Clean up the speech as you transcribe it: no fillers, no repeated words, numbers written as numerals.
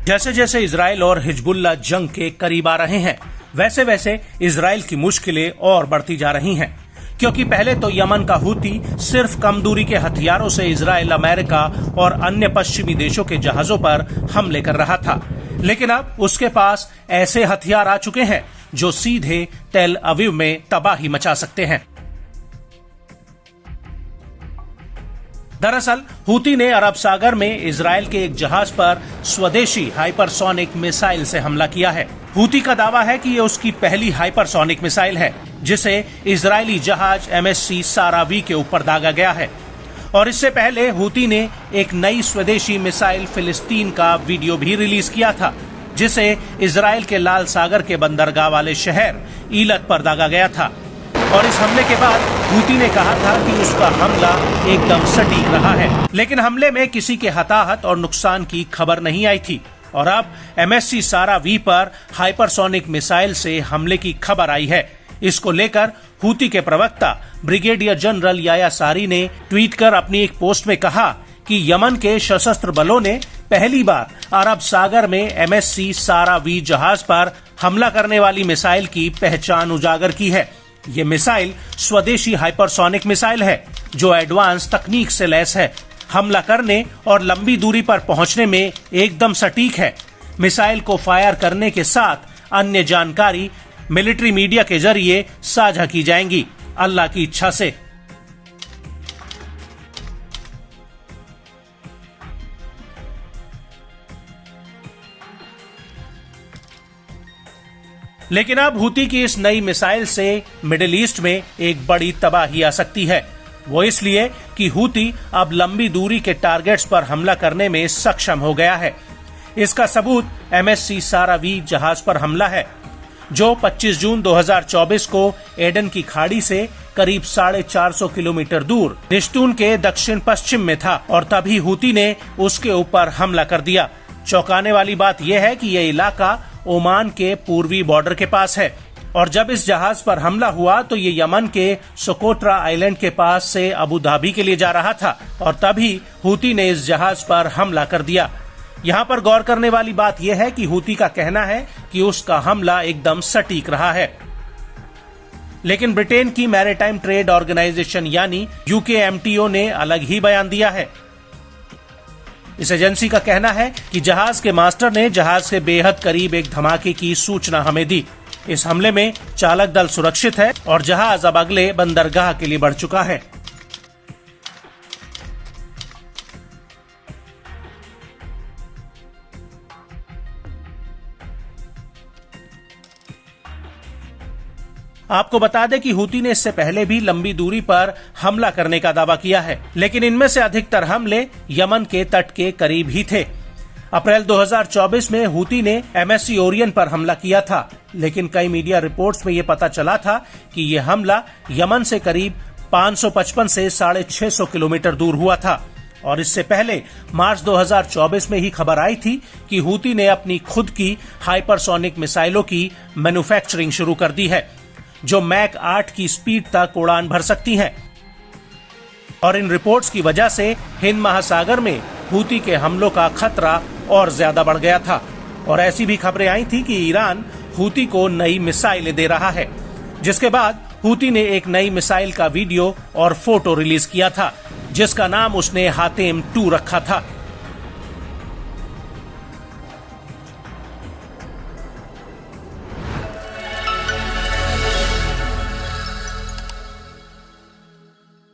जैसे जैसे इजराइल और हिजबुल्लाह जंग के करीब आ रहे हैं, वैसे वैसे इजराइल की मुश्किलें और बढ़ती जा रही हैं, क्योंकि पहले तो यमन का हूती सिर्फ कम दूरी के हथियारों से इजराइल, अमेरिका और अन्य पश्चिमी देशों के जहाजों पर हमले कर रहा था, लेकिन अब उसके पास ऐसे हथियार आ चुके हैं जो सीधे तेल अवीव में तबाही मचा सकते हैं। दरअसल हूती ने अरब सागर में इजराइल के एक जहाज पर स्वदेशी हाइपरसोनिक मिसाइल से हमला किया है। हूती का दावा है कि ये उसकी पहली हाइपरसोनिक मिसाइल है, जिसे इजरायली जहाज MSC सारा V के ऊपर दागा गया है। और इससे पहले हूती ने एक नई स्वदेशी मिसाइल फिलिस्तीन का वीडियो भी रिलीज किया था, जिसे इजराइल के लाल सागर के बंदरगाह वाले शहर ईलत पर दागा गया था। और इस हमले के बाद हूती ने कहा था कि उसका हमला एकदम सटीक रहा है, लेकिन हमले में किसी के हताहत और नुकसान की खबर नहीं आई थी। और अब MSC सारा V पर हाइपरसोनिक मिसाइल से हमले की खबर आई है। इसको लेकर हूती के प्रवक्ता ब्रिगेडियर जनरल याया सारी ने ट्वीट कर अपनी एक पोस्ट में कहा कि यमन के सशस्त्र बलों ने पहली बार अरब सागर में MSC सारा V जहाज पर हमला करने वाली मिसाइल की पहचान उजागर की है। ये मिसाइल स्वदेशी हाइपरसोनिक मिसाइल है, जो एडवांस तकनीक से लैस है, हमला करने और लंबी दूरी पर पहुंचने में एकदम सटीक है। मिसाइल को फायर करने के साथ अन्य जानकारी मिलिट्री मीडिया के जरिए साझा की जाएंगी, अल्लाह की इच्छा से। लेकिन अब हूती की इस नई मिसाइल से मिडिल ईस्ट में एक बड़ी तबाही आ सकती है। वो इसलिए कि हूती अब लंबी दूरी के टारगेट्स पर हमला करने में सक्षम हो गया है। इसका सबूत MSC सारा V जहाज पर हमला है, जो 25 जून 2024 को एडन की खाड़ी से करीब 450 किलोमीटर दूर निश्तून के दक्षिण पश्चिम में था, और तभी हूती ने उसके ऊपर हमला कर दिया। चौंकाने वाली बात यह है कि यह इलाका ओमान के पूर्वी बॉर्डर के पास है, और जब इस जहाज पर हमला हुआ तो ये यमन के सोकोट्रा आइलैंड के पास से अबू धाबी के लिए जा रहा था, और तभी हूती ने इस जहाज पर हमला कर दिया। यहाँ पर गौर करने वाली बात यह है कि हूती का कहना है कि उसका हमला एकदम सटीक रहा है, लेकिन ब्रिटेन की मैरीटाइम ट्रेड ऑर्गेनाइजेशन यानी UKMTO ने अलग ही बयान दिया है। इस एजेंसी का कहना है कि जहाज के मास्टर ने जहाज के बेहद करीब एक धमाके की सूचना हमें दी। इस हमले में चालक दल सुरक्षित है और जहाज अब अगले बंदरगाह के लिए बढ़ चुका है। आपको बता दें कि हूती ने इससे पहले भी लंबी दूरी पर हमला करने का दावा किया है, लेकिन इनमें से अधिकतर हमले यमन के तट के करीब ही थे। अप्रैल 2024 में हूती ने MSC ओरियन पर हमला किया था, लेकिन कई मीडिया रिपोर्ट्स में ये पता चला था कि ये हमला यमन से करीब 555 से 650 किलोमीटर दूर हुआ था। और इससे पहले मार्च 2024 में ही खबर आई थी कि हूती ने अपनी खुद की हाइपरसोनिक मिसाइलों की मैन्युफैक्चरिंग शुरू कर दी है, जो मैक 8 की स्पीड तक उड़ान भर सकती हैं। और इन रिपोर्ट्स की वजह से हिंद महासागर में हूती के हमलों का खतरा और ज्यादा बढ़ गया था। और ऐसी भी खबरें आई थी कि ईरान हूती को नई मिसाइलें दे रहा है, जिसके बाद हूती ने एक नई मिसाइल का वीडियो और फोटो रिलीज किया था, जिसका नाम उसने हातेम 2 रखा था।